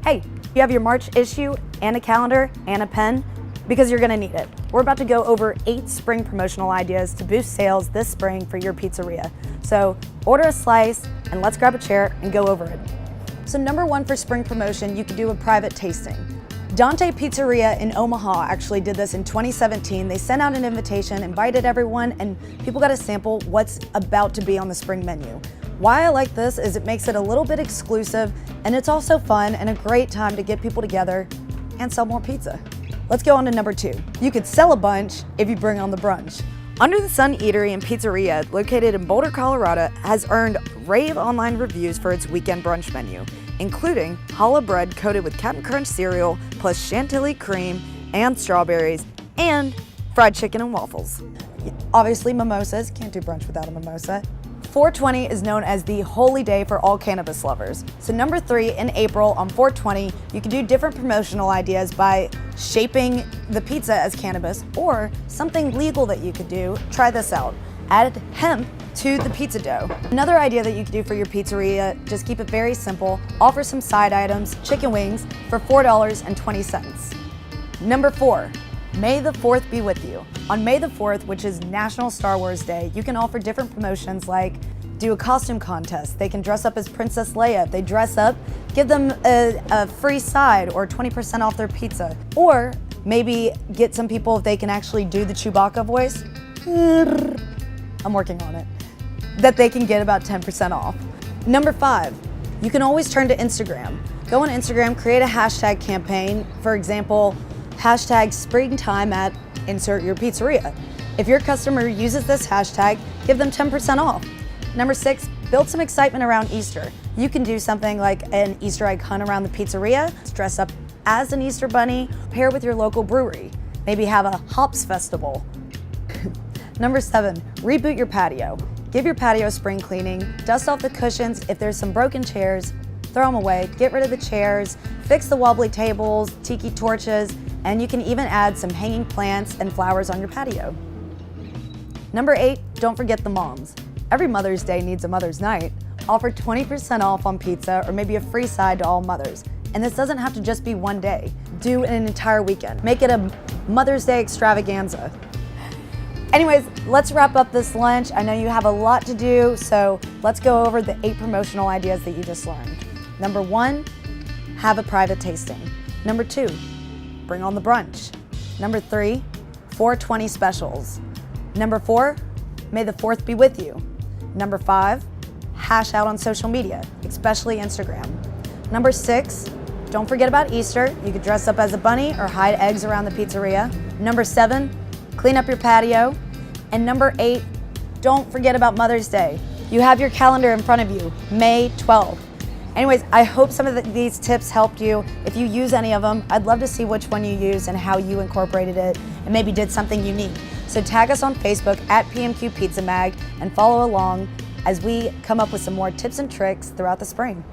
Hey, you have your March issue and a calendar and a pen because you're gonna need it. We're about to go over 8 spring promotional ideas to boost sales this spring for your pizzeria. So order a slice and let's grab a chair and go over it. So number 1 for spring promotion, you could do a private tasting. Dante Pizzeria in Omaha actually did this in 2017. They sent out an invitation, invited everyone, and people got to sample what's about to be on the spring menu. Why I like this is it makes it a little bit exclusive, and it's also fun and a great time to get people together and sell more pizza. Let's go on to number 2. You could sell a bunch if you bring on the brunch. Under the Sun Eatery and Pizzeria, located in Boulder, Colorado, has earned rave online reviews for its weekend brunch menu, including challah bread coated with Captain Crunch cereal, plus chantilly cream and strawberries, and fried chicken and waffles. Obviously mimosas, can't do brunch without a mimosa. 420 is known as the holy day for all cannabis lovers. So number 3, in April on 420, you can do different promotional ideas by shaping the pizza as cannabis, or something legal that you could do. Try this out. Add hemp to the pizza dough. Another idea that you could do for your pizzeria, just keep it very simple. Offer some side items, chicken wings, for $4.20. Number 4, May the 4th be with you. On May the 4th, which is National Star Wars Day, you can offer different promotions like do a costume contest. They can dress up as Princess Leia. If they dress up, give them a free side or 20% off their pizza. Or maybe get some people if they can actually do the Chewbacca voice. I'm working on it. That they can get about 10% off. Number 5, you can always turn to Instagram. Go on Instagram, create a hashtag campaign. For example, hashtag springtime at insert your pizzeria. If your customer uses this hashtag, give them 10% off. Number 6, build some excitement around Easter. You can do something like an Easter egg hunt around the pizzeria, dress up as an Easter bunny, pair with your local brewery. Maybe have a hops festival. Number 7, reboot your patio. Give your patio spring cleaning, dust off the cushions. If there's some broken chairs, throw them away, get rid of the chairs, fix the wobbly tables, tiki torches, and you can even add some hanging plants and flowers on your patio. Number 8, don't forget the moms. Every Mother's Day needs a Mother's Night. Offer 20% off on pizza or maybe a free side to all mothers. And this doesn't have to just be one day. Do an entire weekend. Make it a Mother's Day extravaganza. Anyways, let's wrap up this lunch. I know you have a lot to do, so let's go over the 8 promotional ideas that you just learned. Number 1, have a private tasting. Number 2, bring on the brunch. Number 3, 420 specials. Number 4, May the 4th be with you. Number 5, hash out on social media, especially Instagram. Number 6, don't forget about Easter. You could dress up as a bunny or hide eggs around the pizzeria. Number 7, clean up your patio. And number 8, don't forget about Mother's Day. You have your calendar in front of you, May 12th. Anyways, I hope some of these tips helped you. If you use any of them, I'd love to see which one you used and how you incorporated it and maybe did something unique. So tag us on Facebook at PMQ Pizza Mag and follow along as we come up with some more tips and tricks throughout the spring.